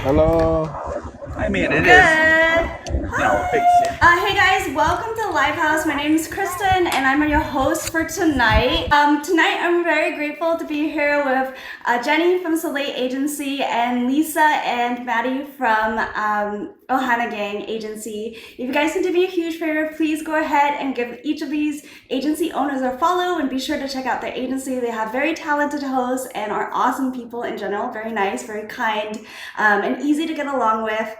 Hello. I mean, it Good. is. No, fix it. Hey guys, welcome to Livehouse. My name is Kristen, and I'm your host for tonight. Tonight, I'm very grateful to be here with Jenny from Soleil Agency and Lisa and Maddie from Ohana Gang Agency. If you guys can do me a huge favor, please go ahead and give each of these agency owners a follow, and be sure to check out their agency. They have very talented hosts and are awesome people in general. Very nice, very kind, and easy to get along with.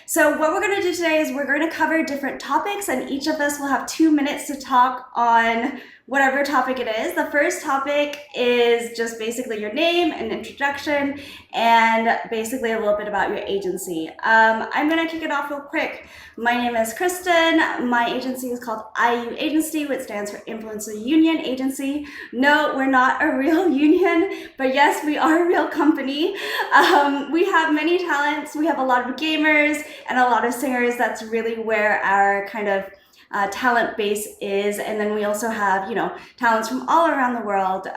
So what we're going to do today is we're going to cover different topics, and each of us will have 2 minutes to talk on whatever topic it is. The first topic is just basically your name, an introduction, and basically a little bit about your agency. I'm going to kick it off real quick. My name is Kristen. My agency is called IU Agency, which stands for Influencer Union Agency. No, we're not a real union, but yes, we are a real company. We have many talents. We have a lot of gamers and a lot of singers. That's really where our kind of talent base is. And then we also have, talents from all around the world.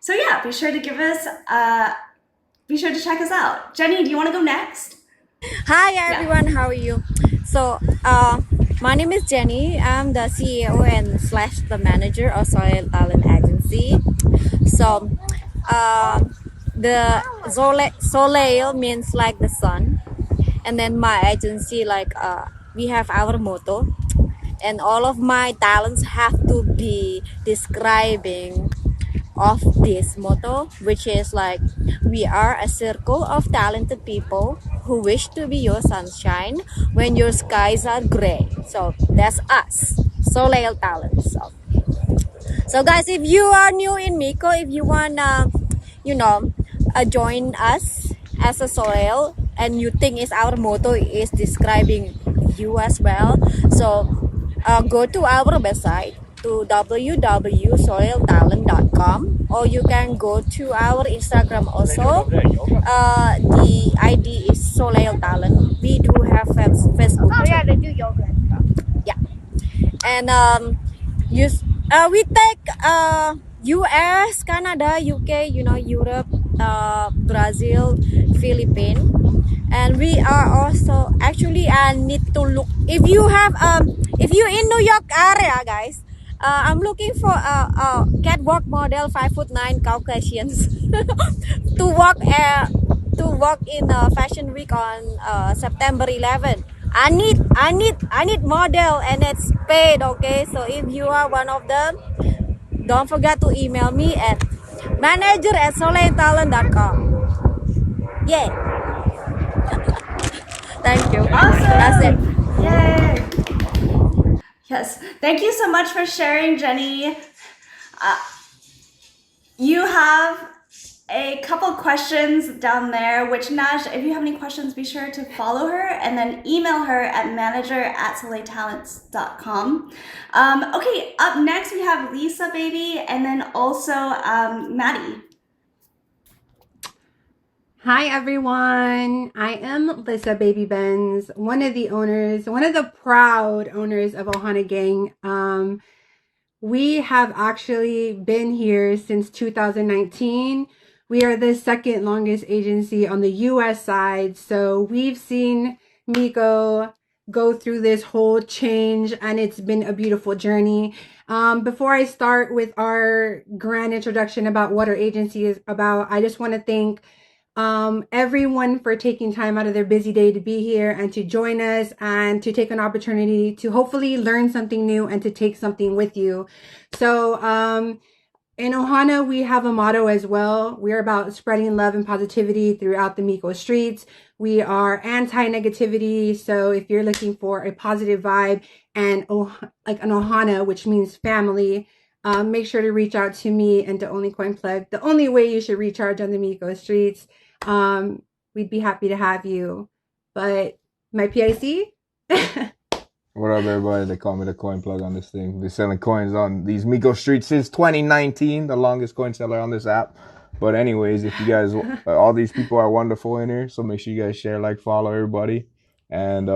So yeah, be sure to check us out. Jenny, do you want to go next? Hi everyone, how are you? So, my name is Jenny. I'm the CEO and slash the manager of Soil Talent Agency. So, the Soleil means like the sun, and then my agency we have our motto, and all of my talents have to be describing of this motto, which is like, we are a circle of talented people who wish to be your sunshine when your skies are gray. So that's us, Soleil Talent. So guys, if you are new in Mico, if you wanna join us as a Soleil, and you think is our motto is describing you as well, so go to our website to www.soiltalent.com, or you can go to our Instagram also. The ID is Soleil Talent. We do have Facebook. Oh yeah, they do yoga and stuff. Yeah, and we take US, Canada, UK, Europe, Brazil, Philippines, and we are also actually. I need to look. If you in New York area, guys, I'm looking for a catwalk model, 5'9" Caucasians to walk in Fashion Week on September 11. I need model, and it's paid. Okay, so if you are one of them, don't forget to email me at manager@soleiltalent.com. Yay! Thank you. Awesome. That's it. Yay. Yes. Thank you so much for sharing, Jenny. You have a couple questions down there, which Nash, if you have any questions, be sure to follow her and then email her at manager@soleiltalents.com. Okay, up next we have Lisa, baby, and then also Maddie. Hi everyone, I am Lisa Baby Benz, one of the proud owners of Ohana Gang. We have actually been here since 2019. We are the second longest agency on the US side, so we've seen Mico go through this whole change, and it's been a beautiful journey. Before I start with our grand introduction about what our agency is about, I just want to thank everyone for taking time out of their busy day to be here and to join us and to take an opportunity to hopefully learn something new and to take something with you. So in Ohana, we have a motto as well. We're about spreading love and positivity throughout the Mico streets. We are anti-negativity, so if you're looking for a positive vibe and like an Ohana, which means family, make sure to reach out to me and to Only Coin Plug. The only way you should recharge on the Mico streets. We'd be happy to have you. But my PIC? What up, everybody? They call me the coin plug on this thing. Been selling coins on these Mico streets since 2019, the longest coin seller on this app. But anyways, if you guys, all these people are wonderful in here, so make sure you guys share, like, follow everybody. And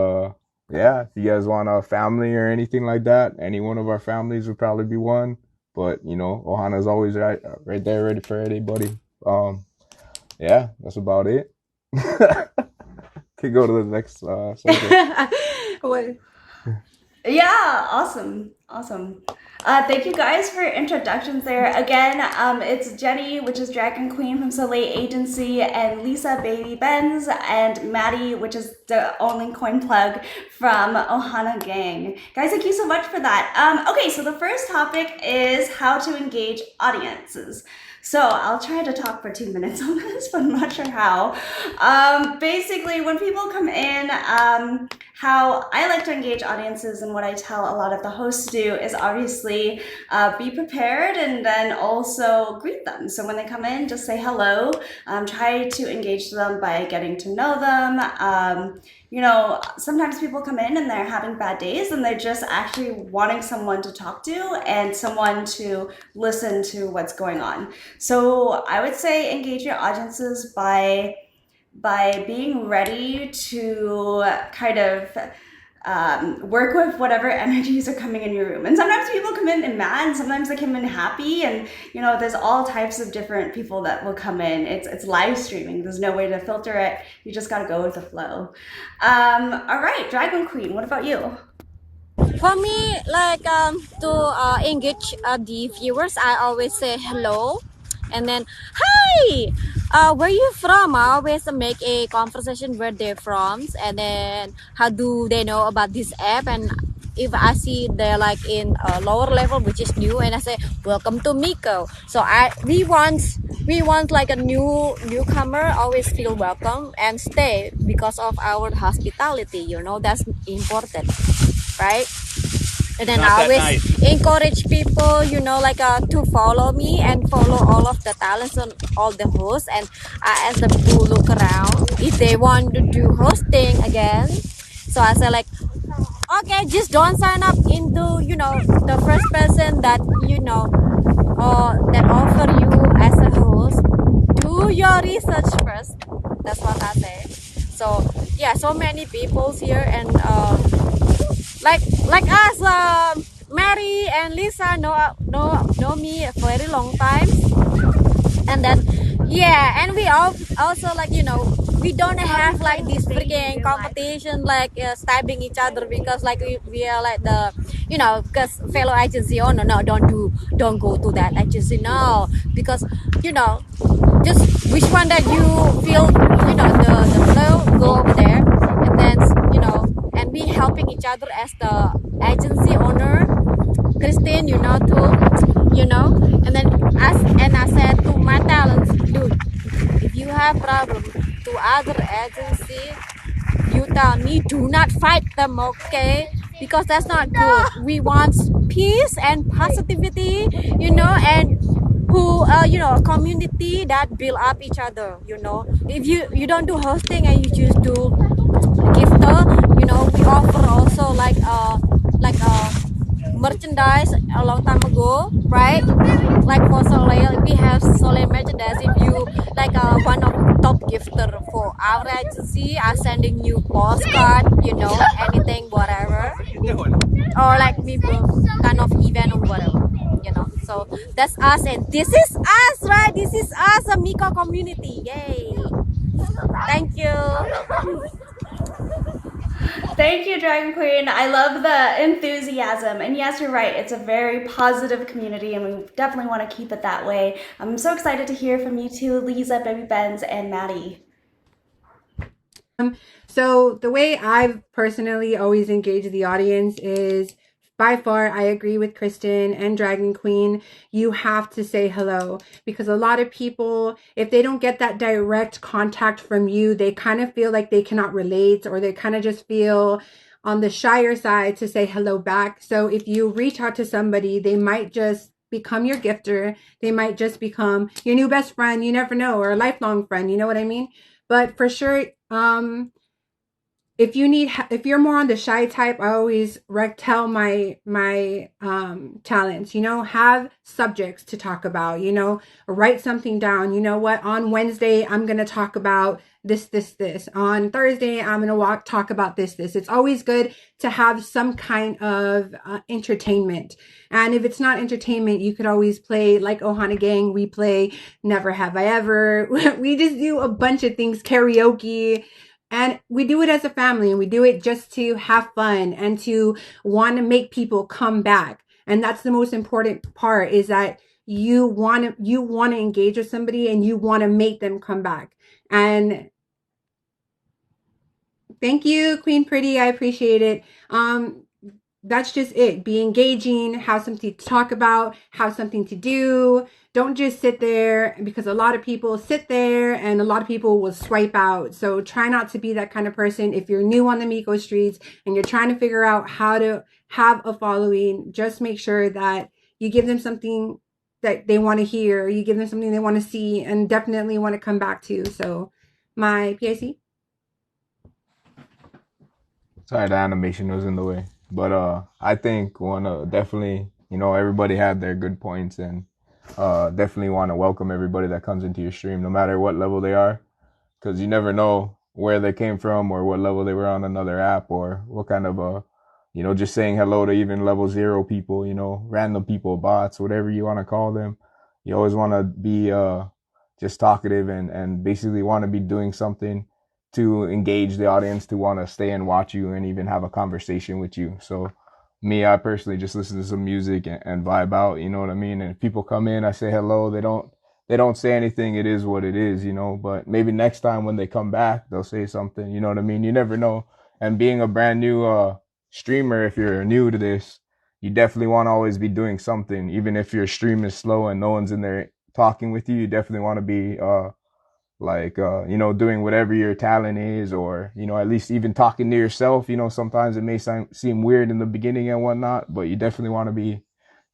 yeah, if you guys want a family or anything like that, any one of our families would probably be one. But Ohana's always right there, ready for anybody. Yeah, that's about it. Could go to the next subject. What? Yeah, awesome. Awesome. Thank you guys for your introductions there. Again, it's Jenny, which is Dragon Queen from Soleil Agency, and Lisa Baby Benz, and Maddie, which is the only coin plug from Ohana Gang. Guys, thank you so much for that. Okay, so the first topic is how to engage audiences. So I'll try to talk for 2 minutes on this, but I'm not sure how. Basically, when people come in, how I like to engage audiences and what I tell a lot of the hosts to do is obviously be prepared and then also greet them. So when they come in, just say hello. Try to engage them by getting to know them. You know, sometimes people come in and they're having bad days and they're just actually wanting someone to talk to and someone to listen to what's going on. So I would say engage your audiences by being ready to kind of work with whatever energies are coming in your room. And sometimes people come in mad, and sometimes they come in happy, and you know, there's all types of different people that will come in. It's live streaming. There's no way to filter it. You just got to go with the flow. All right, Dragon Queen, what about you? For me, like to engage the viewers, I always say hello, and then hi, where you from? I always make a conversation where they're from, and then how do they know about this app. And if I see they're like in a lower level, which is new, and I say welcome to Mico. So we want like a newcomer always feel welcome and stay because of our hospitality. You know, that's important, right? And then Not I that always nice. encourage people, you know, like to follow me and follow all of the talents and all the hosts. And I ask them to look around if they want to do hosting again. So I say like, okay, just don't sign up into, you know, the first person that, you know, that offer you as a host. Do your research first. That's what I say. So yeah, so many people here, and like us, Mary and Lisa know me a very long time, and then yeah, and we all also, like, you know, we don't have like this freaking competition, like stabbing each other, because like we are like the, you know, because fellow agency. Oh no, don't go to that agency, no, because you know, just which one that you feel, you know, the flow, go over there. And then, you know, and we helping each other as the agency owner, Christine, you know, too, you know. And then I said to my talents, dude, if you have problem to other agency, you tell me, do not fight them, okay? Because that's not good. We want peace and positivity, you know, and who you know, a community that build up each other, you know. If you don't do hosting and you just do gifter, you know, we offer also like merchandise a long time ago, right? Like for Soleil, we have Soleil merchandise. If you like one of top gifter for our agency, are sending you postcard, you know, anything, whatever, or like we kind of event or whatever, you know. So that's us, and this is us, right? This is us, a Mico community. Yay! Thank you. Thank you, Dragon Queen. I love the enthusiasm. And yes, you're right. It's a very positive community, and we definitely want to keep it that way. I'm so excited to hear from you too, Lisa, Baby Benz, and Maddie. So the way I've personally always engaged the audience is, by far, I agree with Kristen and Dragon Queen. You have to say hello, because a lot of people, if they don't get that direct contact from you, they kind of feel like they cannot relate, or they kind of just feel on the shyer side to say hello back. So if you reach out to somebody, they might just become your gifter. They might just become your new best friend. You never know, or a lifelong friend. You know what I mean? But for sure, if you're more on the shy type, I always tell my talents, you know, have subjects to talk about, you know, write something down. You know what, on Wednesday I'm going to talk about this. On Thursday I'm going to talk about this. It's always good to have some kind of entertainment. And if it's not entertainment, you could always play, like Ohana Gang, we play Never Have I Ever. We just do a bunch of things, karaoke. And we do it as a family, and we do it just to have fun and to want to make people come back. And that's the most important part, is that you want to engage with somebody and you want to make them come back. And thank you, Queen Pretty. I appreciate it. That's just it. Be engaging, have something to talk about, have something to do. Don't just sit there, because a lot of people sit there and a lot of people will swipe out. So try not to be that kind of person. If you're new on the Mico streets and you're trying to figure out how to have a following, just make sure that you give them something that they want to hear, you give them something they want to see and definitely want to come back to. So my PIC. Sorry, the animation was in the way. But I think definitely, everybody had their good points, and definitely want to welcome everybody that comes into your stream, no matter what level they are, because you never know where they came from or what level they were on another app, or what kind of just saying hello to even level 0 people, random people, bots, whatever you want to call them. You always want to be just talkative and basically want to be doing something to engage the audience, to want to stay and watch you and even have a conversation with you. So I personally just listen to some music and vibe out, you know what I mean? And if people come in, I say hello. They don't say anything. It is what it is, but maybe next time when they come back, they'll say something, you know what I mean? You never know. And being a brand new streamer, if you're new to this, you definitely want to always be doing something. Even if your stream is slow and no one's in there talking with you definitely want to be doing whatever your talent is, or, at least even talking to yourself. Sometimes it may seem weird in the beginning and whatnot, but you definitely want to be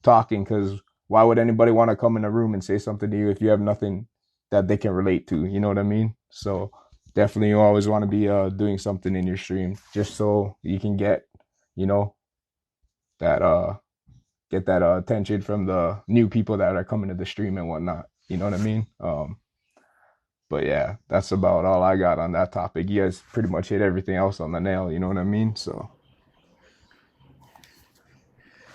talking, because why would anybody want to come in a room and say something to you if you have nothing that they can relate to? You know what I mean? So definitely you always want to be doing something in your stream, just so you can get, that get that attention from the new people that are coming to the stream and whatnot. You know what I mean? But yeah, that's about all I got on that topic. You guys pretty much hit everything else on the nail, you know what I mean? So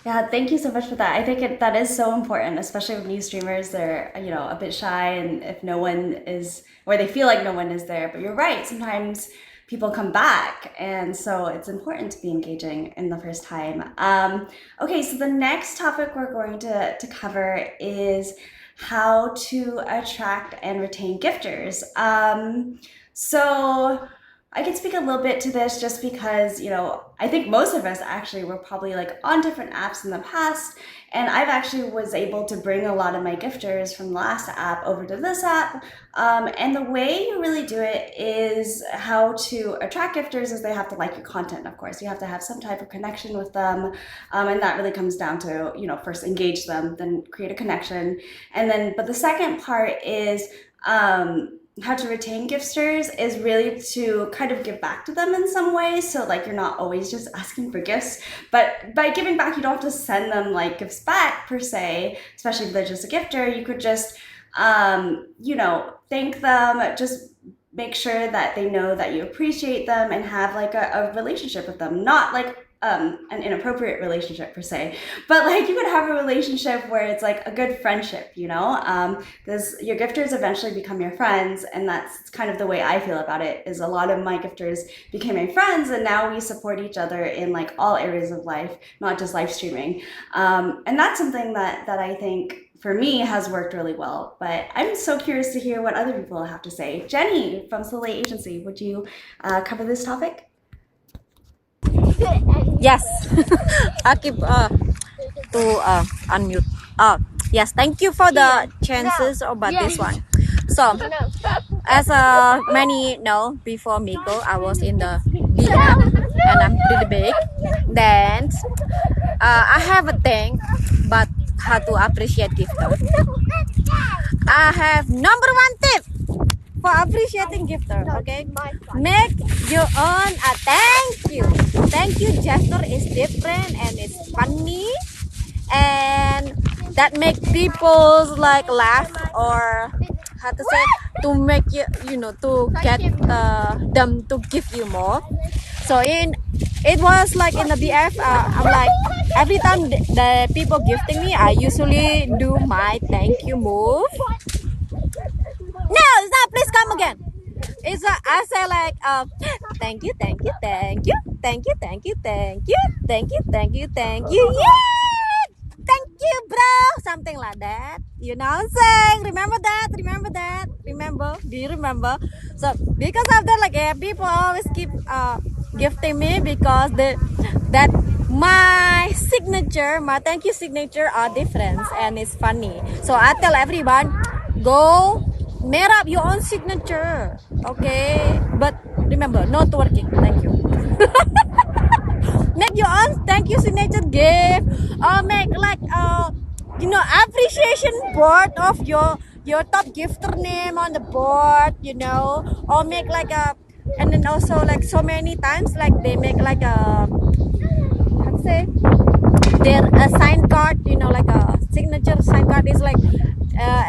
Yeah, thank you so much for that. I think that is so important, especially with new streamers. They're, a bit shy, and if no one is, or they feel like no one is there. But you're right, sometimes people come back, and so it's important to be engaging in the first time. Okay, so the next topic we're going to cover is how to attract and retain gifters. So I can speak a little bit to this just because, I think most of us actually were probably like on different apps in the past, and I've actually was able to bring a lot of my gifters from the last app over to this app. And the way you really do it is how to attract gifters is they have to like your content, of course. You have to have some type of connection with them. And that really comes down to, first engage them, then create a connection. But the second part is, how to retain gifters is really to kind of give back to them in some way. So like you're not always just asking for gifts, but by giving back, you don't have to send them like gifts back per se, especially if they're just a gifter. You could just, thank them, just make sure that they know that you appreciate them and have like a relationship with them, not like an inappropriate relationship per se, but like you could have a relationship where it's like a good friendship, because your gifters eventually become your friends. And that's kind of the way I feel about it, is a lot of my gifters became my friends, and now we support each other in like all areas of life, not just live streaming. And that's something that I think for me has worked really well. But I'm so curious to hear what other people have to say. Jenny from Soleil Agency, would you cover this topic? Yes. I keep to unmute. Yes, thank you for the chances about this one. So, as many know, before Mico, I was in the BF, and I'm pretty big. Then, I have a thing, but how to appreciate gifter. I have number 1 tip for appreciating gifter, okay? Make your own thank you. Thank you gesture is different and it's funny, and that make people like laugh, or how to say, to make you, to get them to give you more. So it was like in the BF, I'm like, every time the people gifting me, I usually do my thank you move. No, stop, please come again. It's I say like thank you, thank you, thank you, thank you, thank you, thank you, thank you, thank you, thank you, yeah, thank you, bro, something like that. You know what I'm saying? Remember that? Remember that? Remember? Do you remember? So because of that, like people always keep gifting me because that my signature, my thank you signature are different and it's funny. So I tell everyone, go made up your own signature, okay? But remember, not working. Thank you. Make your own thank you signature gift, or make like appreciation board of your top gifter name on the board, or make like a, and then also like so many times like they make like a, how to say, their a sign card, like a signature sign card is like,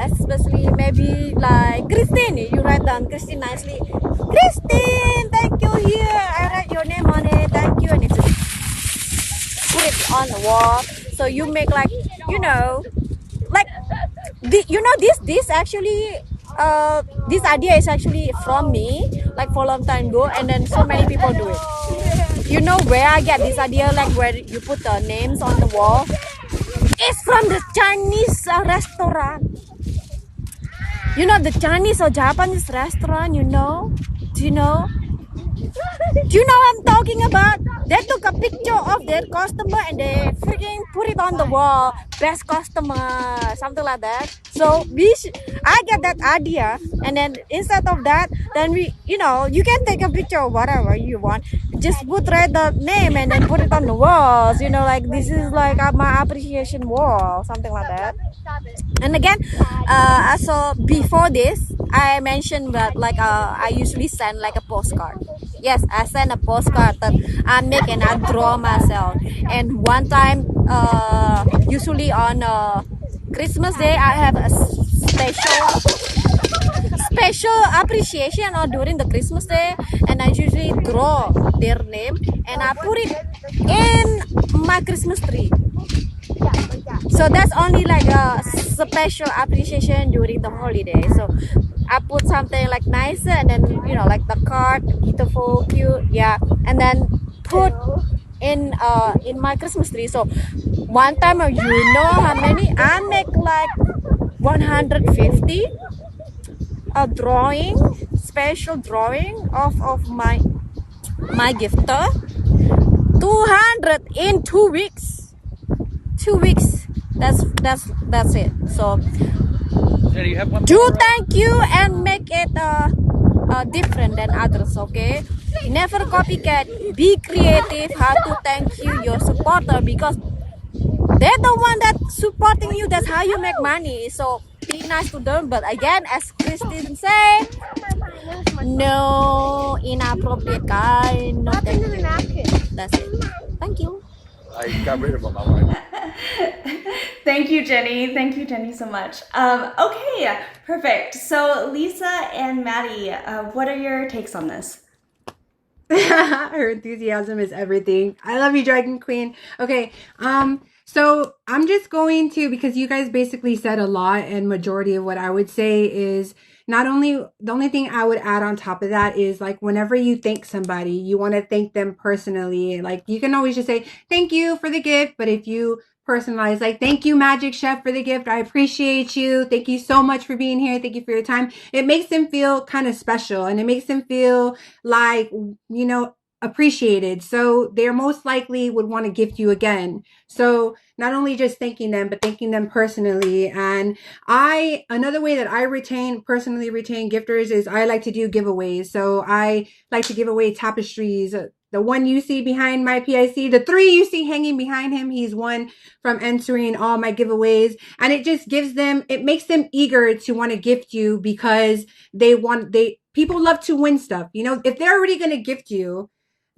especially maybe like Christine, you write down Christine nicely. Christine, thank you. Here, I write your name on it. Thank you, and it's just put it on the wall. So you make like, like this actually. This idea is actually from me, like for a long time ago, and then so many people do it. You know where I get this idea, like where you put the names on the wall? It's from the Chinese restaurant. The Chinese or Japanese restaurant, Do you know? Do you know what I'm talking about? They took a picture of their customer and they freaking put it on the wall. Best customer, something like that. So I get that idea, and then instead of that, then you can take a picture of whatever you want. Just write the name and then put it on the walls. Like this is like my appreciation wall, something like that. And again, so before this, I mentioned that like I usually send like a postcard. Yes, I send a postcard that I make and I draw myself. And one time, usually on Christmas Day, I have a special appreciation or during the Christmas Day, and I usually draw their name and I put it in my Christmas tree. So that's only like a special appreciation during the holiday. So I put something like nicer, and then like the card, beautiful, cute, yeah, and then put in my Christmas tree. So one time, you know how many I make, like 150 a drawing, special drawing of my gifter. 200 in 2 weeks. 2 weeks. That's it. So Jenny, you have one do more, thank you and make it different than others, okay? Never copycat. Be creative how to thank you your supporter, because they're the one that supporting you. That's how you make money. So be nice to them. But again, as Christine said, no inappropriate kind. No thank you. That's it. Thank you. I got rid of them. I want Thank you, Jenny. Thank you, Jenny, so much. Okay, perfect. So, Lisa and Maddie, what are your takes on this? Her enthusiasm is everything. I love you, Dragon Queen. Okay, so I'm just going to, because you guys basically said a lot, and majority of what I would say is not only, the only thing I would add on top of that is like whenever you thank somebody, you want to thank them personally. Like you can always just say thank you for the gift, but if you personalize, like thank you, Magic Chef, for the gift, I appreciate you, thank you so much for being here, thank you for your time, it makes them feel kind of special, and it makes them feel like appreciated. So they're most likely would want to gift you again. So not only just thanking them, but thanking them personally. And another way that I personally retain gifters is I like to do giveaways. So I like to give away tapestries. The one you see behind my PIC, the 3 you see hanging behind him, he's won from entering all my giveaways. And it just it makes them eager to want to gift you, because people love to win stuff. If they're already going to gift you,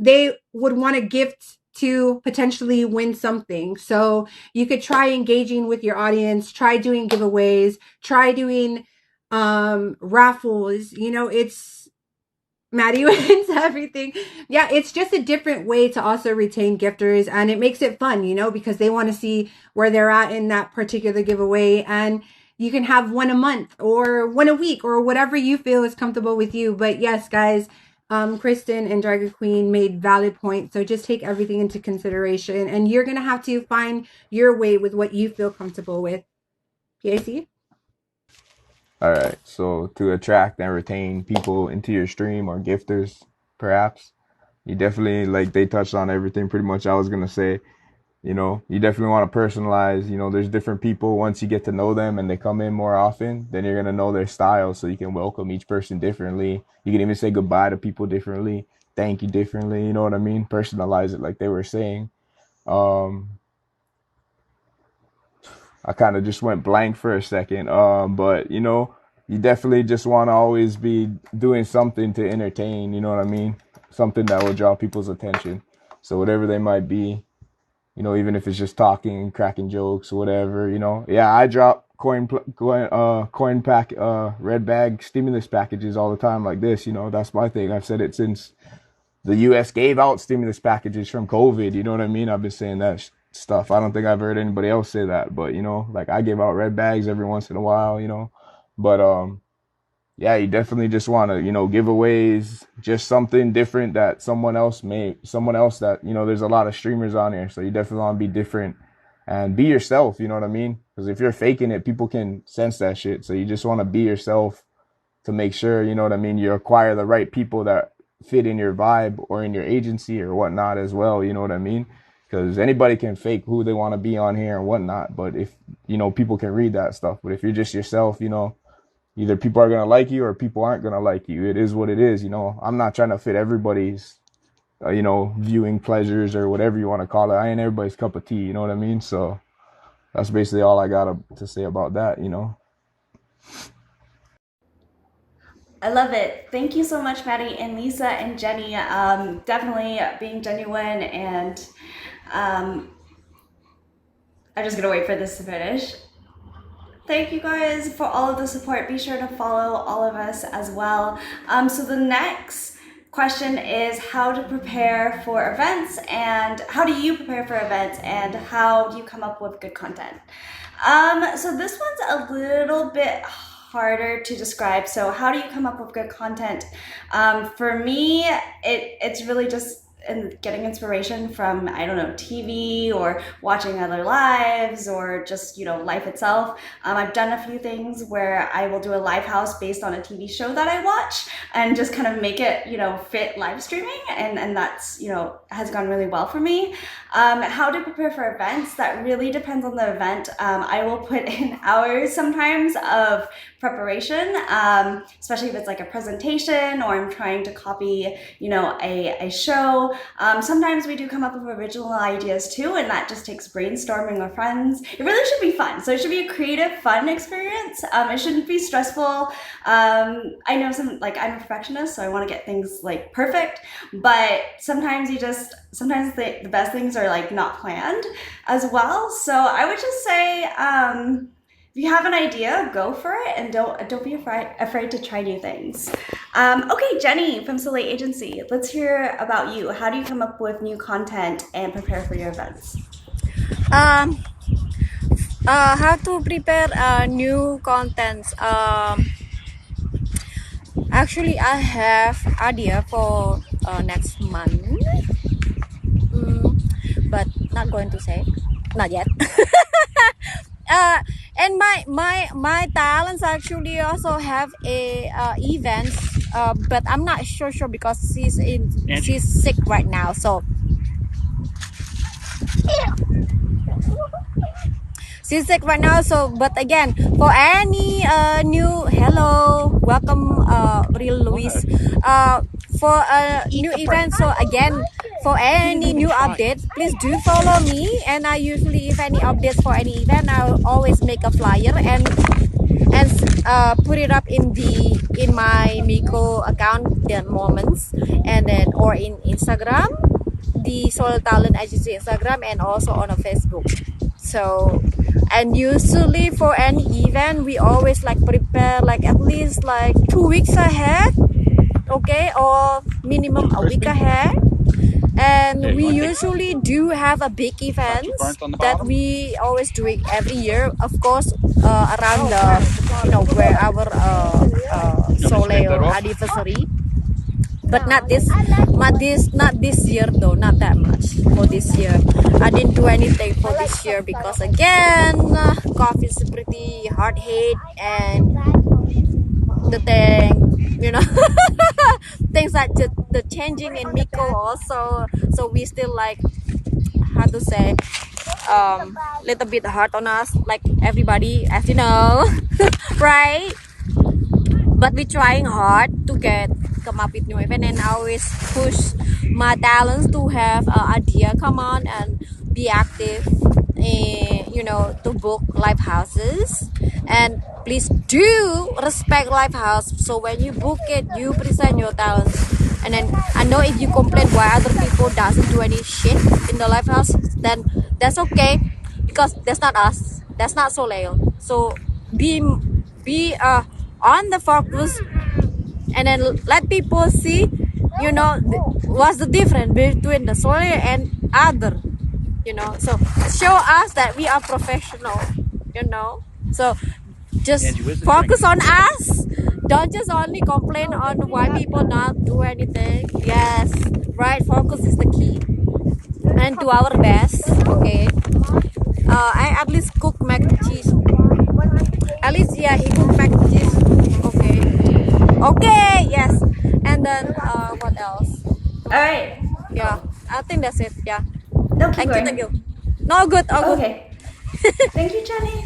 they would want to gift to potentially win something. So you could try engaging with your audience, try doing giveaways, try doing raffles. It's Maddie wins everything. Yeah, it's just a different way to also retain gifters, and it makes it fun, because they want to see where they're at in that particular giveaway. And You can have one a month or one a week or whatever you feel is comfortable with you. But yes, guys, Kristen and Dragon Queen made valid points. So just take everything into consideration, and you're going to have to find your way with what you feel comfortable with. PAC? All right. So to attract and retain people into your stream or gifters, perhaps, you definitely, like they touched on everything pretty much I was going to say. You know, you definitely want to personalize. You know, there's different people. Once you get to know them and they come in more often, then you're going to know their style. So you can welcome each person differently. You can even say goodbye to people differently. Thank you differently. You know what I mean? Personalize it like they were saying. I kind of just went blank for a second. But you know, you definitely just want to always be doing something to entertain. You know what I mean? Something that will draw people's attention. So whatever they might be, you know, even if it's just talking, cracking jokes, whatever, you know. Yeah, I drop coin pack, red bag stimulus packages all the time like this, you know. That's my thing. I've said it since the U.S. gave out stimulus packages from COVID. You know what I mean? I've been saying that stuff. I don't think I've heard anybody else say that, but you know, like I give out red bags every once in a while, you know. But yeah, you definitely just want to, you know, giveaways, just something different that someone else that, you know, there's a lot of streamers on here. So you definitely want to be different and be yourself. You know what I mean? Because if you're faking it, people can sense that shit. So you just want to be yourself to make sure, you know what I mean, you acquire the right people that fit in your vibe or in your agency or whatnot as well. You know what I mean? Because anybody can fake who they want to be on here and whatnot. But if, you know, people can read that stuff. But if you're just yourself, you know, either people are going to like you or people aren't going to like you. It is what it is. You know, I'm not trying to fit everybody's, you know, viewing pleasures or whatever you want to call it. I ain't everybody's cup of tea. You know what I mean? So that's basically all I got to say about that, you know. I love it. Thank you so much, Maddie and Lisa and Jenny. Definitely being genuine, and I'm just gonna wait for this to finish. Thank you guys for all of the support. Be sure to follow all of us as well. So the next question is how to prepare for events, and how do you prepare for events, and how do you come up with good content? So this one's a little bit harder to describe. So how do you come up with good content? For me, it's really just getting inspiration from, I don't know, TV or watching other lives or just, you know, life itself. I've done a few things where I will do a live house based on a TV show that I watch and just kind of make it, you know, fit live streaming, and that's, you know, has gone really well for me. How to prepare for events, that really depends on the event. I will put in hours sometimes of preparation, especially if it's like a presentation or I'm trying to copy, you know, a show. Sometimes we do come up with original ideas too, and that just takes brainstorming with friends. It really should be fun. So it should be a creative, fun experience. It shouldn't be stressful. I know I'm a perfectionist, so I want to get things like perfect, but sometimes the best things are like not planned as well. So I would just say, if you have an idea, go for it, and don't be afraid to try new things. Okay, Jenny from Soleil Agency, let's hear about you. How do you come up with new content and prepare for your events? How to prepare new contents. Actually, I have idea for next month, but not going to say, not yet. And my talents actually also have a events, but I'm not sure because she's sick right now, so she's sick right now. So, but again, for any new welcome, Real Luis, for a new event. So again, for any new updates, please do follow me. And I usually, if any updates for any event, I'll always make a flyer and put it up in my Mico account, the moments, and then or in Instagram, the Soul Talent Agency Instagram, and also on a Facebook. So, and usually for any event, we always like prepare like at least like 2 weeks ahead, okay, or minimum a week ahead. and Yeah, you we wanna take usually do have a big bunch of events burnt on the that bottom? we always do it every year, of course, around the where our You want me to scrape that Soleil off? anniversary. But not this year though, not that much for this year. I didn't do anything for this year because again, cough is pretty hard hit, and the thing, things like the changing in Mico also. So we still like, how to say, little bit hard on us, like everybody, as you know, right? But we're trying hard to come up with new event, and I always push my talents to have idea, come on and be active, to book live houses. And please do respect live house, so when you book it, you present your talents. And then I know if you complain why other people doesn't do any shit in the live house, then that's okay, because that's not us, that's not Soleil. So be on the focus, and then let people see, what's the difference between the Soleil and other, so show us that we are professional, so just Angie, where's the drink? focus on us. Don't just only complain on why people not do anything. Yes, right, focus is the key, and do our best. Okay, I at least cook mac and cheese. At least, yeah, he cooked mac and cheese. Okay. Okay, yes. And then what else? All right. Yeah, I think that's it. Yeah. No, keep Thank you, going. thank you. No, good, all good. Okay. Thank you, Jenny.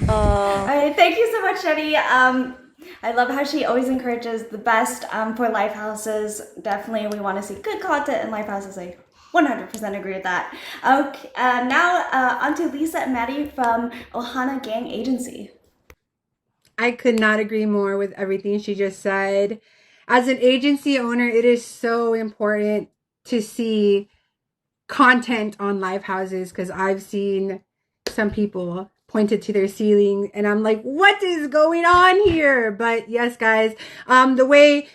Uh, All right, thank you so much, Jenny. I love how she always encourages the best for live houses. Definitely, we want to see good content in live houses. I 100% agree with that. Okay, now on to Lisa and Maddie from Ohana Gang Agency. I could not agree more with everything she just said. As an agency owner, it is so important to see content on live houses, because I've seen some people pointed to their ceiling and I'm like, what is going on here? But yes, guys, the way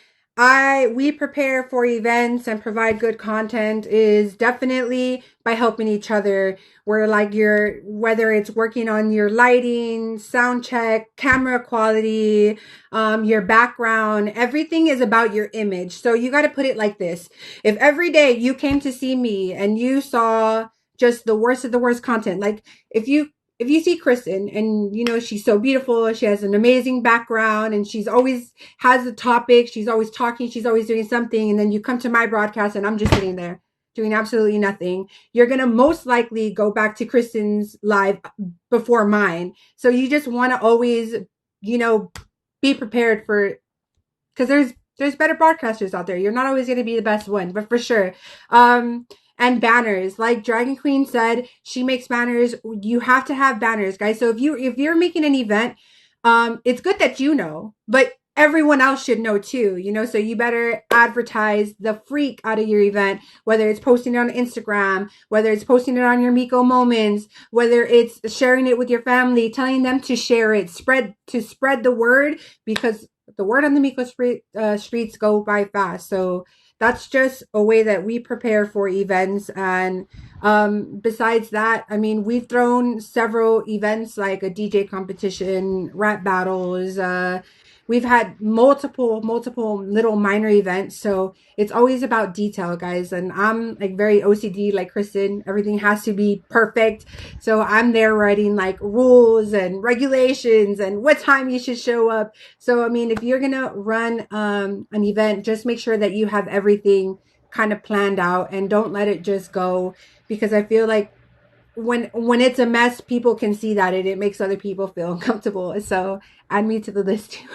we prepare for events and provide good content is definitely by helping each other. Where like whether it's working on your lighting, sound check, camera quality, your background, everything is about your image. So you got to put it like this. If every day you came to see me and you saw just the worst of the worst content, like if you see Kristen and she's so beautiful, she has an amazing background and she's always has a topic, she's always talking, she's always doing something, and then you come to my broadcast and I'm just sitting there doing absolutely nothing, you're going to most likely go back to Kristen's live before mine. So you just want to always, be prepared for, because there's better broadcasters out there. You're not always going to be the best one, but for sure. And banners, like Dragon Queen said, she makes banners. You have to have banners, guys. So if you're making an event, it's good that but everyone else should know too, so you better advertise the freak out of your event, whether it's posting it on Instagram, whether it's posting it on your Mico moments, whether it's sharing it with your family, telling them to share it, spread the word, because the word on the Mico streets go by fast. So that's just a way that we prepare for events. And besides that, I mean, we've thrown several events like a DJ competition, rap battles, we've had multiple little minor events. So it's always about detail, guys. And I'm like very OCD, like Kristen. Everything has to be perfect. So I'm there writing like rules and regulations and what time you should show up. So I mean, if you're gonna run an event, just make sure that you have everything kind of planned out and don't let it just go, because I feel like when it's a mess, people can see that it makes other people feel uncomfortable. So add me to the list too.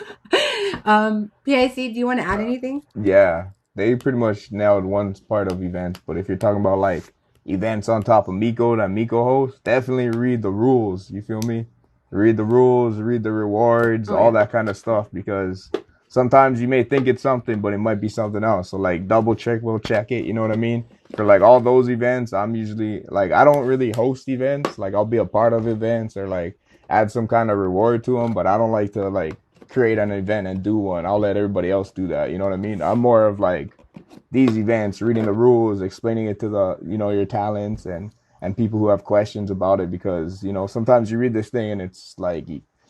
PIC, do you want to add anything? Yeah, they pretty much nailed one part of events. But if you're talking about like events on top of Mico that Mico hosts, definitely read the rules. You feel me? Read the rules, read the rewards, all that kind of stuff, because sometimes you may think it's something, but it might be something else. So like double check, we'll check it. You know what I mean? For like all those events, I'm usually like, I don't really host events. Like I'll be a part of events or like add some kind of reward to them, but I don't like to like create an event and do one. I'll let everybody else do that. You know what I mean? I'm more of like these events, reading the rules, explaining it to the, your talents and people who have questions about it, because, sometimes you read this thing and it's like,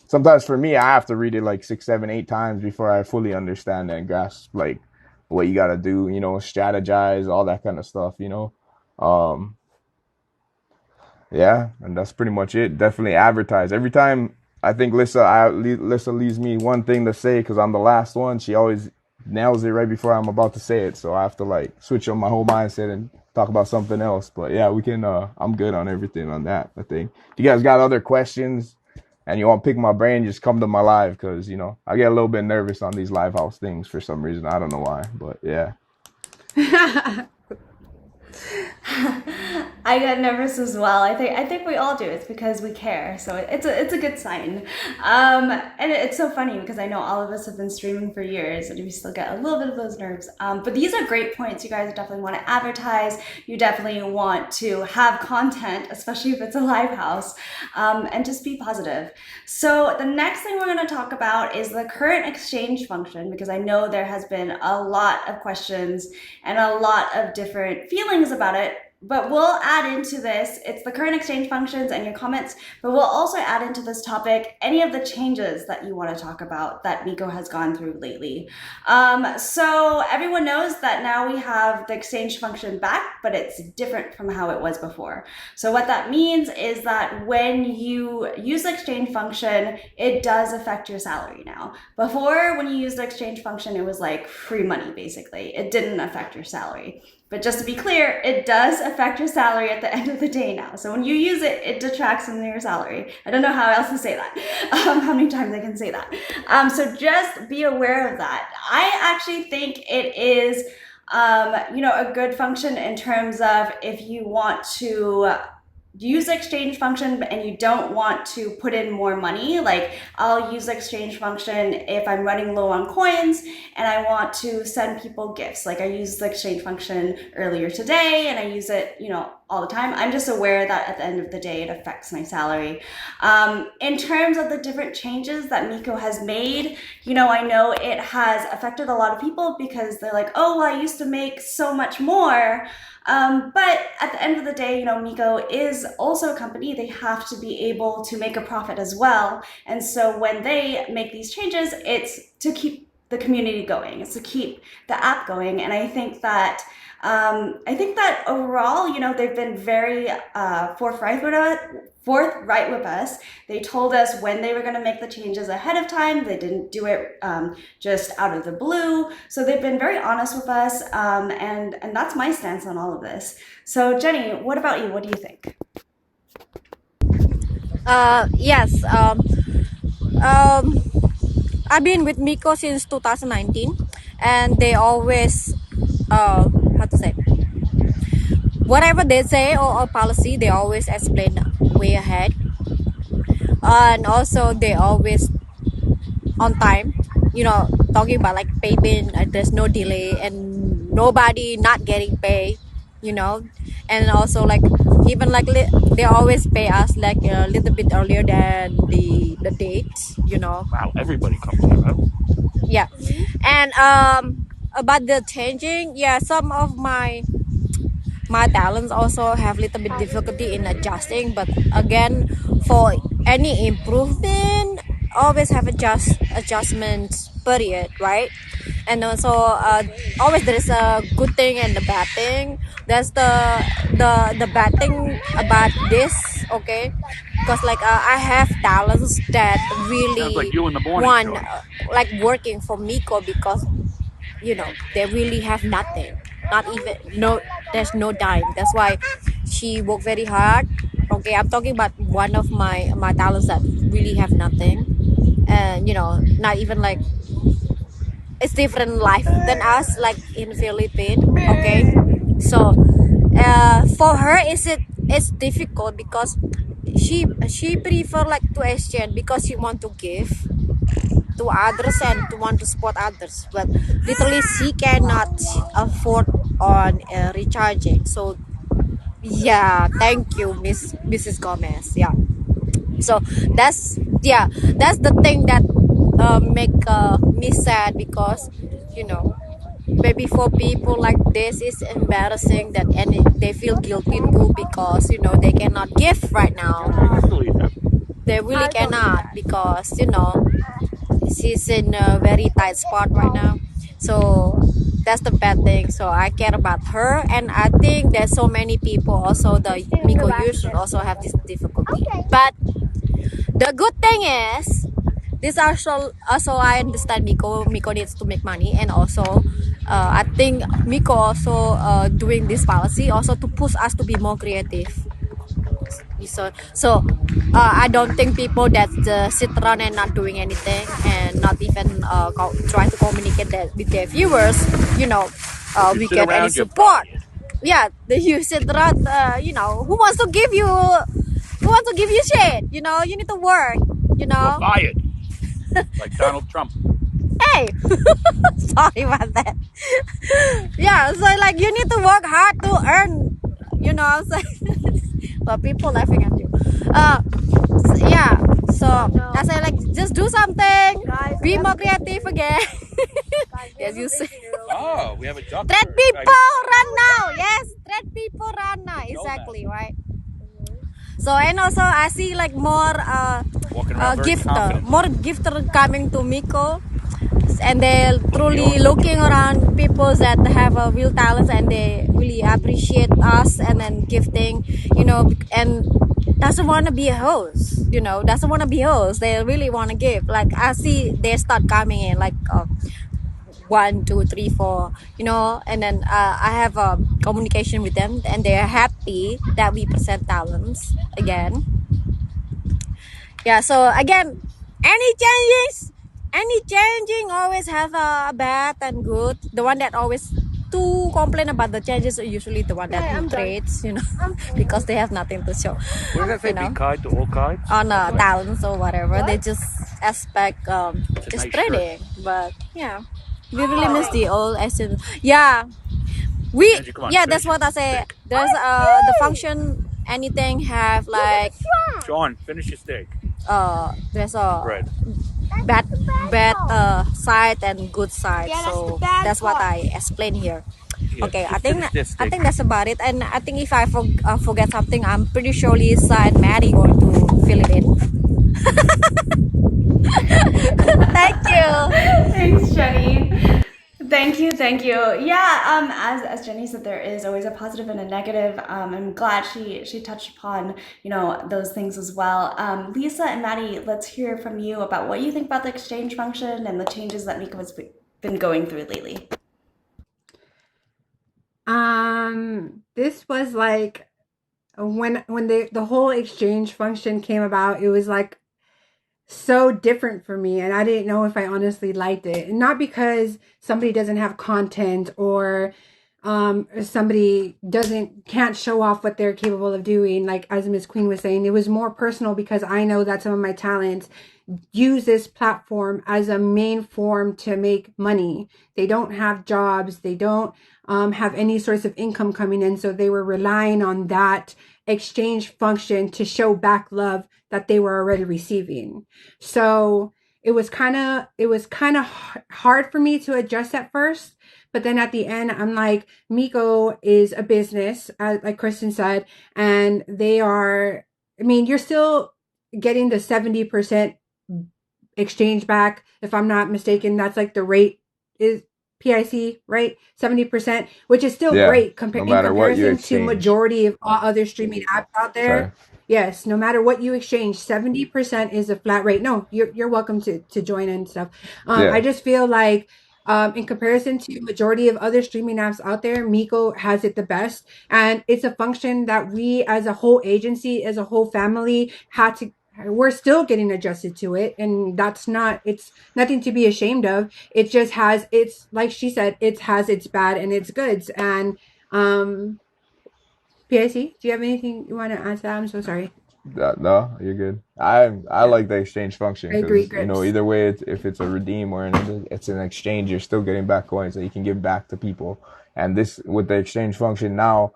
sometimes for me, I have to read it like 6, 7, 8 times before I fully understand and grasp like what you got to do, strategize, all that kind of stuff. Um, yeah, and that's pretty much it. Definitely advertise. Every time I think Lissa leaves me one thing to say because I'm the last one. She always nails it right before I'm about to say it. So I have to like switch up my whole mindset and talk about something else. But yeah, we can. I'm good on everything on that. I think. If you guys got other questions and you want to pick my brain, just come to my live because I get a little bit nervous on these live house things for some reason. I don't know why, but yeah. I get nervous as well. I think we all do. It's because we care, so it's a good sign. And it's so funny because I know all of us have been streaming for years, and we still get a little bit of those nerves. But these are great points. You guys definitely want to advertise. You definitely want to have content, especially if it's a live house, and just be positive. So the next thing we're going to talk about is the current exchange function, because I know there has been a lot of questions and a lot of different feelings about it. But we'll add into this, it's the current exchange functions and your comments, but we'll also add into this topic any of the changes that you want to talk about that Mico has gone through lately. So everyone knows that now we have the exchange function back, but it's different from how it was before. So what that means is that when you use the exchange function, it does affect your salary now. Before, when you used the exchange function, it was like free money, basically. It didn't affect your salary. But just to be clear, it does affect your salary at the end of the day now. So when you use it, it detracts from your salary. I don't know how else to say that, how many times I can say that. So just be aware of that. I actually think it is, a good function in terms of if you want to use the exchange function and you don't want to put in more money. Like I'll use the exchange function if I'm running low on coins and I want to send people gifts. Like I used the exchange function earlier today and I use it, all the time. I'm just aware that at the end of the day, it affects my salary. In terms of the different changes that Mico has made, I know it has affected a lot of people because they're like, oh, well, I used to make so much more. But at the end of the day, Mico is also a company. They have to be able to make a profit as well. And so when they make these changes, it's to keep the community going. It's to keep the app going. And I think that overall, they've been very forthright with us. They told us when they were going to make the changes ahead of time. They didn't do it just out of the blue. So they've been very honest with us, and that's my stance on all of this. So Jenny, what about you? What do you think? Yes. I've been with Mico since 2019, and they always how to say, whatever they say or policy, they always explain way ahead, and also they always on time, talking about like payment, there's no delay and nobody not getting paid, and also like even like they always pay us like a little bit earlier than the date. Wow, everybody comes here, huh? Yeah. And about the changing, yeah, some of my talents also have little bit difficulty in adjusting, but again, for any improvement, always have adjustment period, right? And also always there is a good thing and the bad thing. That's the bad thing about this, okay? Because like I have talents that really like you in the morning want show. like working for Mico, because they really have nothing, not even no, there's no dime. That's why she worked very hard. Okay, I'm talking about one of my talents that really have nothing, and not even like, it's different life than us, like in Philippines. Okay, so for her it's difficult because she prefer like to exchange because she want to give to others and to want to support others, but literally she cannot afford on recharging. So yeah, thank you, Mrs. Gomez. Yeah, so that's the thing that make me sad, because maybe for people like this it's embarrassing that, and they feel guilty too because they cannot give right now. They really cannot because she's in a very tight spot right now. So that's the bad thing. So I care about her, and I think there's so many people also, the Mico users also have this difficulty. But the good thing is, this also I understand Mico needs to make money, and also I think Mico also doing this policy also to push us to be more creative. So I don't think people that sit around and not doing anything and not even try to communicate that with their viewers, we get any support. Yeah, you sit around, who wants to give you shit? You need to work. You're fired. Like Donald Trump. Hey, sorry about that. Yeah, so like you need to work hard to earn. I'm saying. But people laughing at you. Yeah. So I say like just do something. Be more creative again. Yes, you say. Oh, we have a doctor. Trade people run now. Yes, trade people run now. Exactly, right. So and also I see like more gifter coming to Mico, and they're truly looking around people that have a real talent, and they really appreciate us and then gifting, and doesn't want to be a host, doesn't want to be host. They really want to give. Like I see they start coming in like 1, 2, 3, 4, and then I have a communication with them, and they're happy that we present talents again. Yeah, so again, any changing always have a bad and good. The one that always to complain about the changes are usually the one that trades, because they have nothing to show. What does that say? Be kind to all kinds? On talents or whatever. They just expect just trading. But yeah, we really miss the old essence. Yeah, that's what I say. There's the function anything have like John, finish your steak. There's a Bread. bad side and good side. So that's what I explain here. Yeah, Okay, just I think finish this steak. that's about it. And I think if I forget something, I'm pretty sure Lisa and Maddie going to fill it in. Thank you. Thanks, Jenny. Thank you. Yeah, as Jenny said, there is always a positive and a negative. I'm glad she touched upon, those things as well. Lisa and Maddie, let's hear from you about what you think about the exchange function and the changes that Mico has been going through lately. This was like when the whole exchange function came about, it was like so different for me, and I didn't know if I honestly liked it. And not because somebody doesn't have content or somebody can't show off what they're capable of doing, like as Miss Queen was saying. It was more personal because I know that some of my talents use this platform as a main form to make money. They don't have jobs, they don't have any source of income coming in, so they were relying on that exchange function to show back love that they were already receiving. So it was kind of hard for me to adjust at first, but then at the end I'm like, Mico is a business, like Kristen said, and you're still getting the 70% exchange back, if I'm not mistaken. That's like the rate is PIC, right? 70%, which is still great in comparison to majority of all other streaming apps out there. Sorry. Yes, no matter what you exchange, 70% is a flat rate. No, you're welcome to join and stuff. I just feel like in comparison to majority of other streaming apps out there, Mico has it the best, and it's a function that we as a whole agency, as a whole family, we're still getting adjusted to it, and it's nothing to be ashamed of. It just has, it's like she said, it has its bad and its goods. And PIC, do you have anything you want to add to that? I'm so sorry. No, you're good. I like the exchange function. I agree, either way, if it's a redeem or it's an exchange, you're still getting back coins that you can give back to people. And this, with the exchange function now,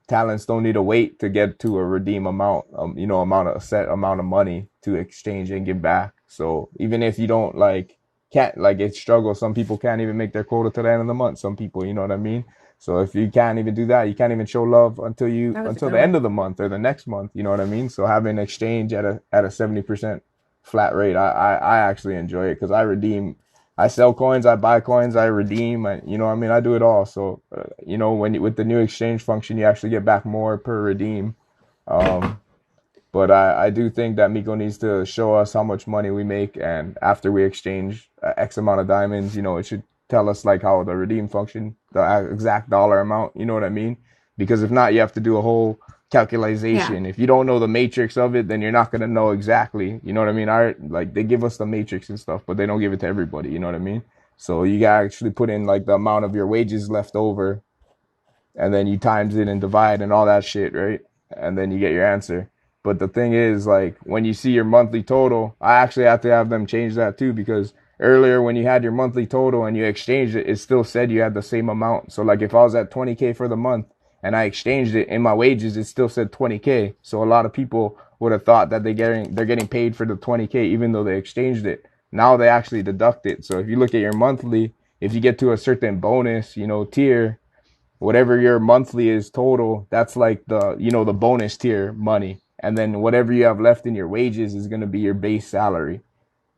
talents don't need to wait to get to a redeem amount, a set amount of money to exchange and give back. So even if you don't like can't, like, it's struggle. Some people can't even make their quota to the end of the month. Some people, you know what I mean? So if you can't even do that, you can't even show love That was a until good the end one. of the month or the next month. You know what I mean? So having an exchange at a 70% flat rate, I actually enjoy it because I redeem. I sell coins, I buy coins, I redeem. You know what I mean? I do it all. So you know, with the new exchange function, you actually get back more per redeem. Um, but I do think that Mico needs to show us how much money we make, and after we exchange X amount of diamonds, you know, it should tell us like how the redeem function, the exact dollar amount. You know what I mean? Because if not, you have to do a whole Yeah. calculation. If you don't know the matrix of it, then you're not gonna know exactly. You know what I mean? Like they give us the matrix and stuff, but they don't give it to everybody. You know what I mean? So you gotta actually put in like the amount of your wages left over, and then you times it and divide and all that shit, right? And then you get your answer. But the thing is, like, when you see your monthly total, I actually have to have them change that too, because earlier when you had your monthly total and you exchanged it, it still said you had the same amount. So like if I was at 20K for the month and I exchanged it in my wages, it still said 20K. So a lot of people would have thought that they're getting paid for the 20K even though they exchanged it. Now they actually deduct it. So if you look at your monthly, if you get to a certain bonus, you know, tier, whatever your monthly is total, that's like the, you know, the bonus tier money. And then whatever you have left in your wages is going to be your base salary.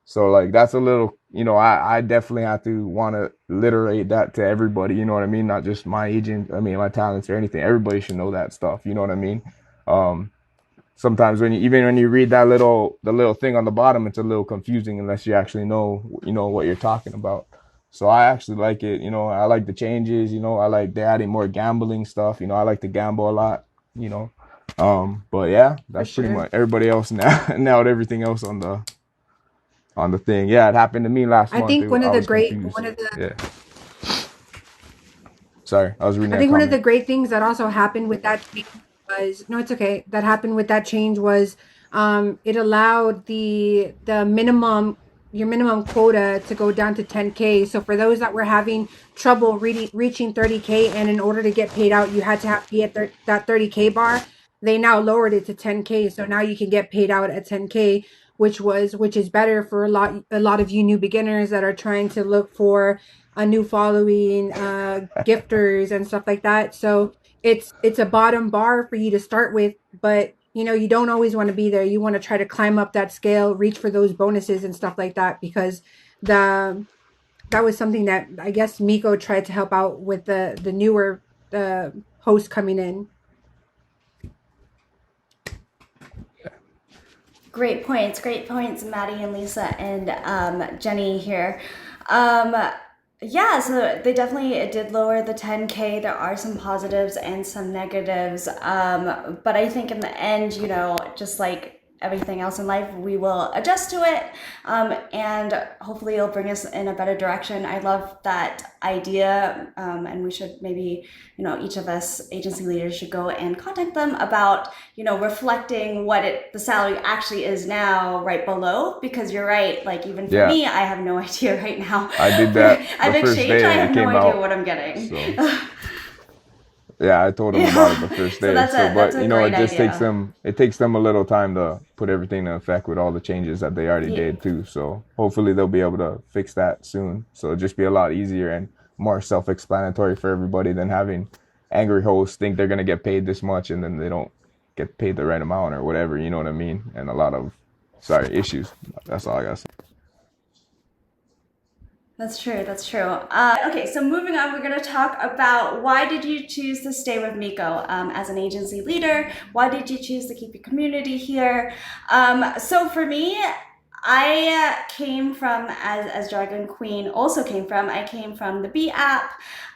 So like that's a little, you know, I definitely have to want to literate that to everybody, you know what I mean? Not just my agent, I mean my talents or anything. Everybody should know that stuff, you know what I mean? Um Sometimes when you read that the little thing on the bottom, it's a little confusing unless you actually know, you know, what you're talking about. So I actually like it, you know, I like the changes, you know, I like they're adding more gambling stuff, you know, I like to gamble a lot, you know. But yeah, For that's pretty sure. much everybody else now nailed everything else on the thing. Yeah, it happened to me last I month. think I was confused. Yeah. Sorry, I was reading I a think one of the comment. great things that also happened with that change was, no, it's okay. That happened with that change was it allowed the minimum, your minimum quota to go down to 10K. So for those that were having trouble reaching 30K, and in order to get paid out, you had to be at that 30K bar, they now lowered it to 10K. So now you can get paid out at 10K, which is better for a lot of you new beginners that are trying to look for a new following, gifters and stuff like that. So it's a bottom bar for you to start with, but you know, you don't always want to be there. You want to try to climb up that scale, reach for those bonuses and stuff like that, because the that was something that I guess Mico tried to help out with the newer host coming in. Great points, Maddie and Lisa and Jenny here. Um, yeah, so they definitely it did lower the 10K. There are some positives and some negatives, but I think in the end, you know, just like everything else in life, we will adjust to it, and hopefully it'll bring us in a better direction. I love that idea, and we should maybe, you know, each of us agency leaders should go and contact them about, you know, reflecting what the salary actually is now right below, because you're right, like even for Yeah, me, I have no idea right now. I did that I've the first exchanged, I day have it no came idea out. what I'm getting. So yeah, I told them about it the Yeah, first so day. So, that's but a you know, great idea. it takes them a little time to put everything in effect with all the changes that they already Yeah. did too. So hopefully they'll be able to fix that soon. So it'll just be a lot easier and more self-explanatory for everybody than having angry hosts think they're gonna get paid this much and then they don't get paid the right amount or whatever. You know what I mean? And a lot of issues. That's all I got to say. That's true. That's true. Okay, so moving on, we're going to talk about why did you choose to stay with Mico as an agency leader? Why did you choose to keep your community here? So for me, I came from, as Dragon Queen also came from, I came from the B app.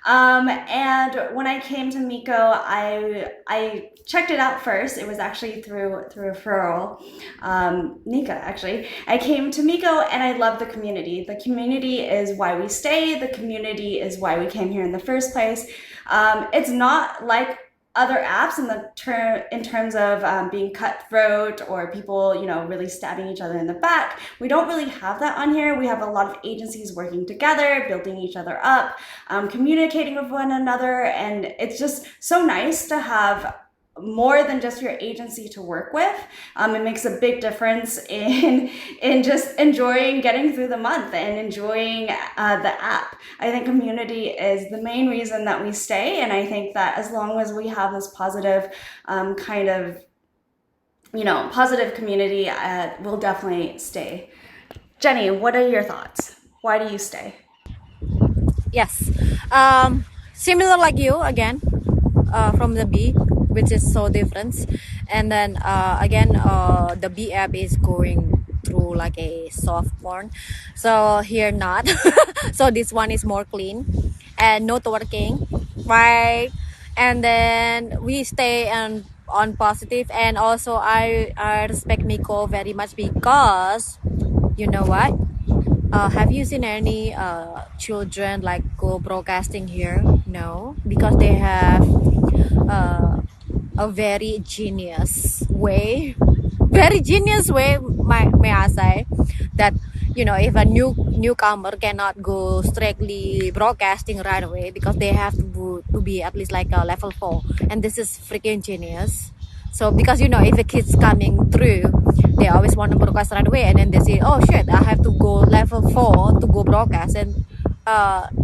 And when I came to Mico, I checked it out first. It was actually through referral. Nika, actually. I came to Mico and I love the community. The community is why we stay. The community is why we came here in the first place. It's not like other apps in terms of being cutthroat or people, you know, really stabbing each other in the back. We don't really have that on here. We have a lot of agencies working together, building each other up, communicating with one another, and it's just so nice to have more than just your agency to work with. It makes a big difference in just enjoying getting through the month and enjoying the app. I think community is the main reason that we stay, and I think that as long as we have this positive kind of, positive community, we'll definitely stay. Jenny, what are your thoughts? Why do you stay? Yes, similar like you again, from the B, which is so different. And then again, the B app is going through like a soft porn, so here not. So this one is more clean and not working, right? And then we stay on positive. And also I respect Mico very much, because you know what, have you seen any children like go broadcasting here? No, because they have a very genius way, may I say, that if a newcomer cannot go straightly broadcasting right away, because they have to be at least like a level 4, and this is freaking genius. So because if a kid's coming through, they always want to broadcast right away, and then they say, oh shit, I have to go level 4 to go broadcast. And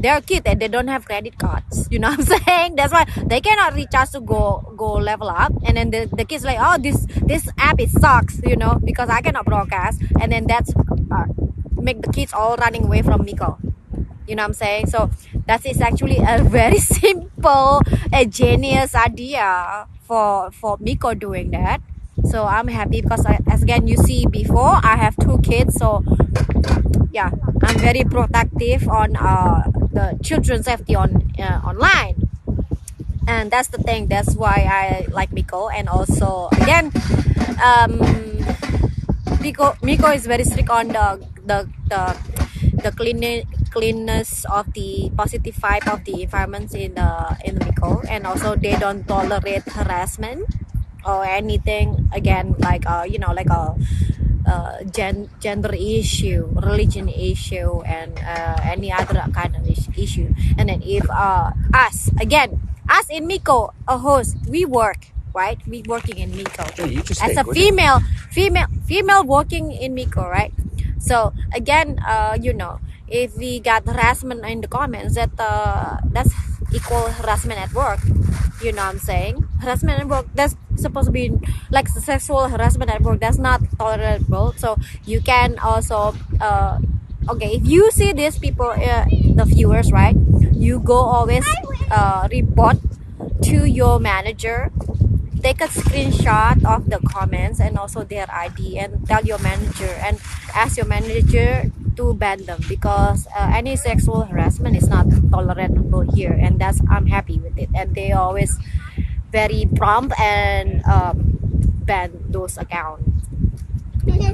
they're a kid and they don't have credit cards, you know what I'm saying? That's why they cannot reach us to go level up. And then the kids like, oh, this app, it sucks, because I cannot broadcast. And then that's make the kids all running away from Mico, you know what I'm saying? So that is actually a very simple, a genius idea for Mico doing that. So I'm happy, because as again you see before, I have 2 kids, so yeah, I'm very protective on the children's safety on online. And that's the thing, that's why I like Mico. And also again, Mico is very strict on the cleanness of the positive vibe of the environments in Mico. And also they don't tolerate harassment or anything, again, like like a gender issue, religion issue, and any other kind of issue. And then if us in Mico, a host, we work, right? We working in Mico as a female working in Mico, right? So again, if we got harassment in the comments, that's equal harassment at work. You know what I'm saying? Harassment at work, that's supposed to be like sexual harassment at work. That's not tolerable. So you can also okay, if you see these people, the viewers, right, you go always report to your manager, take a screenshot of the comments and also their ID, and tell your manager and ask your manager to ban them, because any sexual harassment is not tolerable here. And that's, I'm happy with it, and they always very prompt and ban those accounts.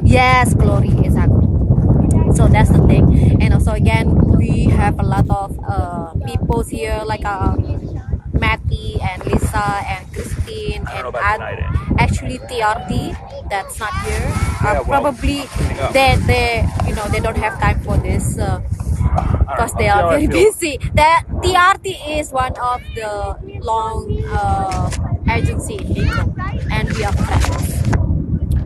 Yes, Glory, exactly. So that's the thing. And also again, we have a lot of people here, like Matty and Lisa and Christine and actually TRT that's not here. Probably they don't have time for this because they are very busy. The TRT is one of the long agency in Mico, and we are friends.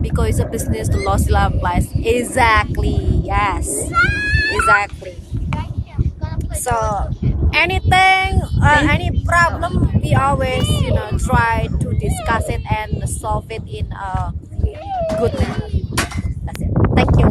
Because it's a business, the loss applies. Exactly, yes, exactly. So anything, any problem, we always try to discuss it and solve it in a good manner. That's it. Thank you.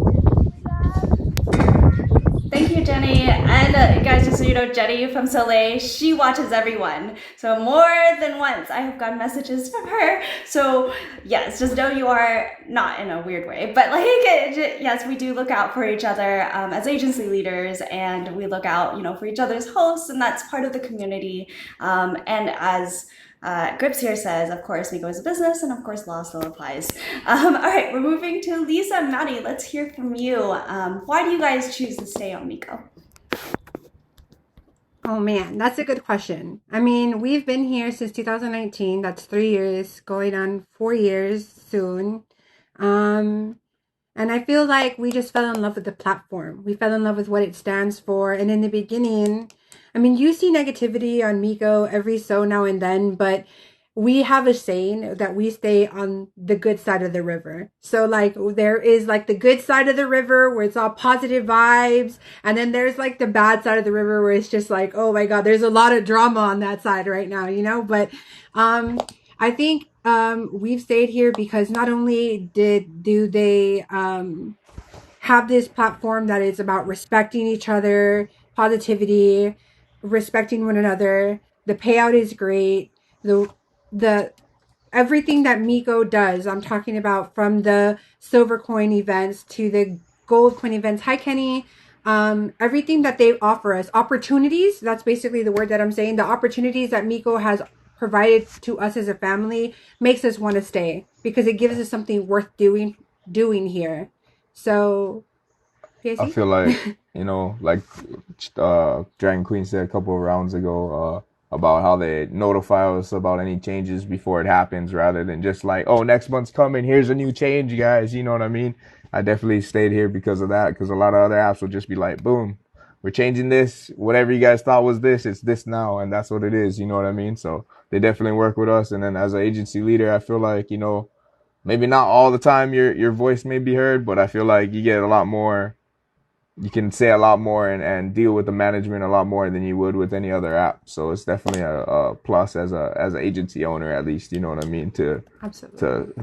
Thank you, Jenny. And guys, just so you know, Jenny from Soleil, she watches everyone. So more than once, I have gotten messages from her. So yes, just know you are not in a weird way, but like, yes, we do look out for each other as agency leaders, and we look out, for each other's hosts, and that's part of the community. And as Grips here says, of course, Mico is a business, and of course, law still applies. All right, we're moving to Lisa and Maddie. Let's hear from you. Why do you guys choose to stay on Mico? Oh man, that's a good question. I mean, we've been here since 2019. That's 3 years, going on 4 years soon. And I feel like we just fell in love with the platform. We fell in love with what it stands for. And in the beginning, I mean, you see negativity on Mico every so now and then, but we have a saying that we stay on the good side of the river. So like there is like the good side of the river where it's all positive vibes. And then there's like the bad side of the river where it's just like, oh my God, there's a lot of drama on that side right now, you know? But, I think, we've stayed here because not only do they, have this platform that is about respecting each other, positivity, respecting one another. The payout is great. The everything that Mico does, I'm talking about from the silver coin events to the gold coin events. Hi Kenny. Everything that they offer us, opportunities, that's basically the word that I'm saying. The opportunities that Mico has provided to us as a family makes us want to stay because it gives us something worth doing here. So, I PSC? feel like, like Dragon Queen said a couple of rounds ago, about how they notify us about any changes before it happens rather than just like, oh, next month's coming, here's a new change, guys. You know what I mean? I definitely stayed here because of that, because a lot of other apps will just be like, boom, we're changing this. Whatever you guys thought was this, it's this now, and that's what it is. You know what I mean? So they definitely work with us. And then as an agency leader, I feel like, maybe not all the time your voice may be heard, but I feel like you get a lot more, you can say a lot more and deal with the management a lot more than you would with any other app. So it's definitely a plus as an agency owner, at least, you know what I mean, to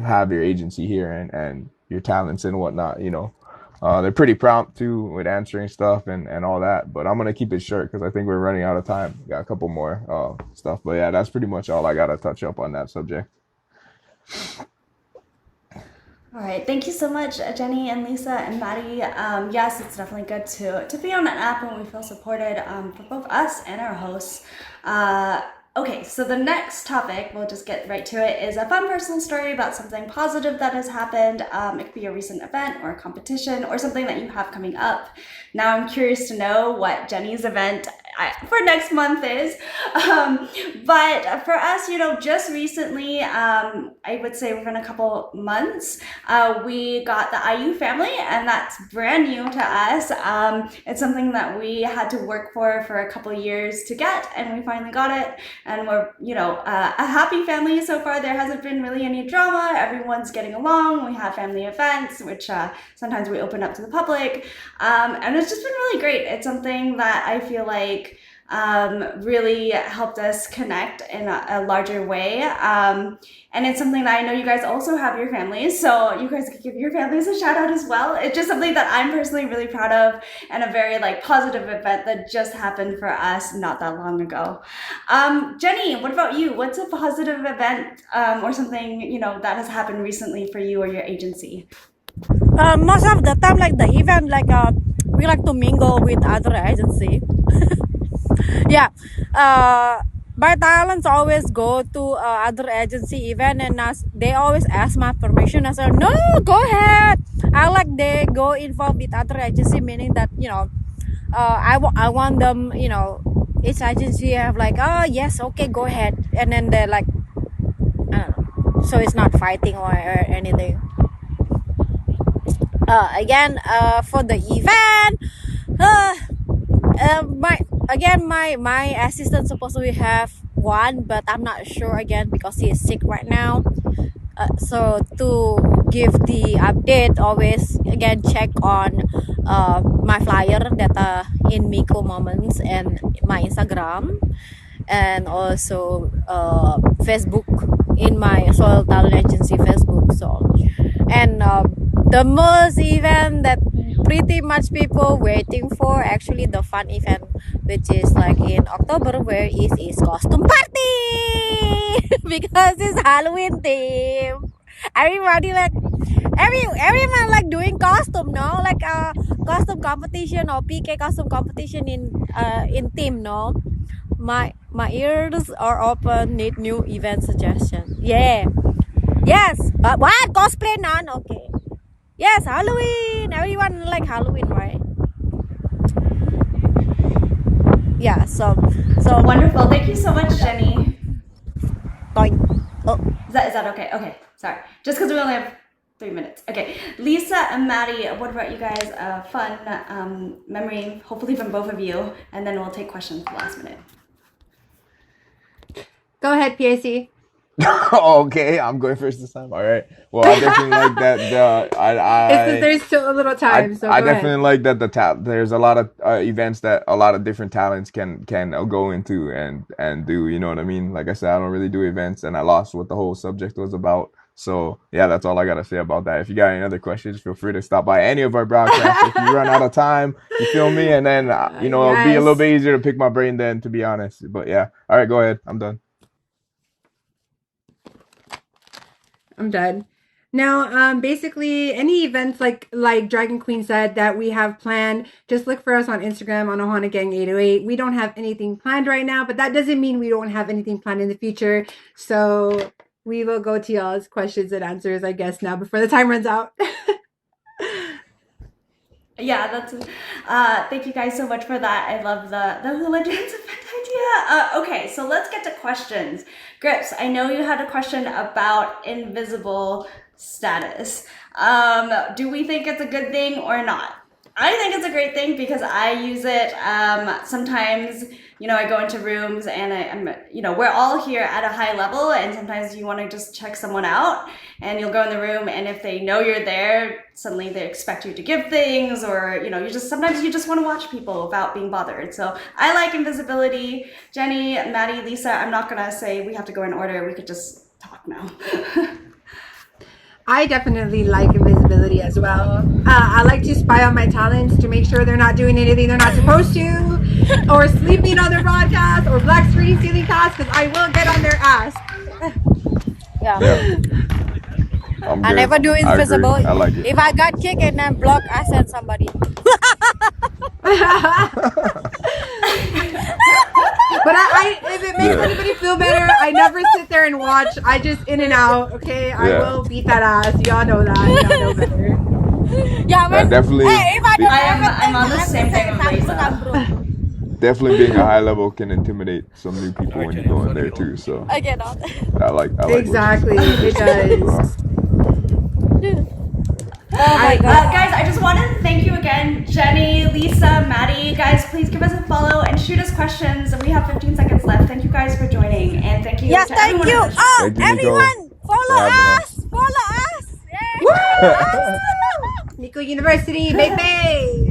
have your agency here and your talents and whatnot. They're pretty prompt too with answering stuff and all that, but I'm gonna keep it short because I think we're running out of time. Got a couple more stuff, but yeah, that's pretty much all I gotta touch up on that subject. All right, thank you so much, Jenny and Lisa and Maddie. Yes, it's definitely good to be on an app when we feel supported for both us and our hosts. Okay, so the next topic, we'll just get right to it, is a fun personal story about something positive that has happened. It could be a recent event or a competition or something that you have coming up. Now I'm curious to know what Jenny's event for next month is. But for us, just recently, I would say within a couple months, we got the IU family, and that's brand new to us. It's something that we had to work for a couple years to get, and we finally got it. And we're, a happy family so far. There hasn't been really any drama. Everyone's getting along. We have family events, which sometimes we open up to the public. And it's just been really great. It's something that I feel like really helped us connect in a larger way. And it's something that I know you guys also have your families, so you guys could give your families a shout out as well. It's just something that I'm personally really proud of, and a very positive event that just happened for us not that long ago. Jenny, what about you? What's a positive event or something that has happened recently for you or your agency? Most of the time, like the event, we like to mingle with other agency. Yeah, my talents always go to other agency event, and they always ask my permission. I said, no, go ahead. I like they go involved with other agency, meaning that I want them, each agency have like, oh yes, okay, go ahead, and then they're like, I don't know, so it's not fighting or anything. Again, for the event, my assistant supposed to have one, but I'm not sure again because he is sick right now. So to give the update, always again check on my flyer that in Mico Moments and my Instagram, and also Facebook in my Soil Talent Agency Facebook. So, and the most event that pretty much people waiting for, actually the fun event, which is like in October, where is costume party because it's Halloween theme. Everybody everyone like doing costume, no, like a costume competition or PK costume competition in theme, no. My ears are open. Need new event suggestion. Yeah. Yes. What cosplay? None. Okay. Yes, Halloween. Everyone like Halloween, right? Yeah. So Wonderful. Thank you so much, Jenny. Going. Oh. Is that okay? Okay. Sorry. Just because we only have 3 minutes. Okay. Lisa and Maddie, what about you guys? Fun memory, hopefully from both of you, and then we'll take questions at the last minute. Go ahead, PAC. Okay, I'm going first this time. All right. Well, I definitely like that. It's because there's still a little time, so I go definitely ahead. like that there's a lot of events that a lot of different talents can go into and do. You know what I mean? Like I said, I don't really do events, and I lost what the whole subject was about. So yeah, that's all I gotta say about that. If you got any other questions, feel free to stop by any of our broadcasts. If you run out of time, you feel me, and then it'll be a little Yes, bit easier to pick my brain then, to be honest. But yeah, all right, go ahead. I'm done. I'm done. Now, basically, any events like Dragon Queen said that we have planned, just look for us on Instagram on Ohana Gang 808. We don't have anything planned right now, but that doesn't mean we don't have anything planned in the future. So we will go to y'all's questions and answers, I guess, now before the time runs out. Yeah, that's. Thank you guys so much for that. I love the hula dance event idea. Okay, so let's get to questions. Grips, I know you had a question about invisible status. Do we think it's a good thing or not? I think it's a great thing because I use it sometimes. I go into rooms and we're all here at a high level, and sometimes you want to just check someone out, and you'll go in the room, and if they know you're there, suddenly they expect you to give things, or sometimes you just want to watch people without being bothered. So I like invisibility. Jenny, Maddie, Lisa, I'm not gonna say we have to go in order. We could just talk now. I definitely like invisibility as well. I like to spy on my talents to make sure they're not doing anything they're not supposed to, or sleeping on their broadcast, or black screen stealing tasks, because I will get on their ass. Yeah. Yeah, I'm I good. never do I agree. invisible. I like it. If I got kicked and then blocked, I send somebody. But if it makes anybody feel better, I never sit there and watch. I just in and out. Okay, I Yeah. will beat that ass. Y'all know that. Y'all know better. Yeah, Yeah, but definitely. hey, if I don't I'm on the I'm same thing with saying Lisa. I'm broke. Definitely being a high level can intimidate some new people when you go in there too. So I cannot. I like Exactly, what you it said as well. does. Oh my god. Guys, I just wanted to thank you again, Jenny, Lisa, Maddie. Guys, please give us a follow and shoot us questions. We have 15 seconds left. Thank you guys for joining, and thank you Yes, to thank everyone you. in the chat. Oh, Thank you, Mico, everyone, for follow having us. us. Follow us. Yay. Woo! Mico University, baby.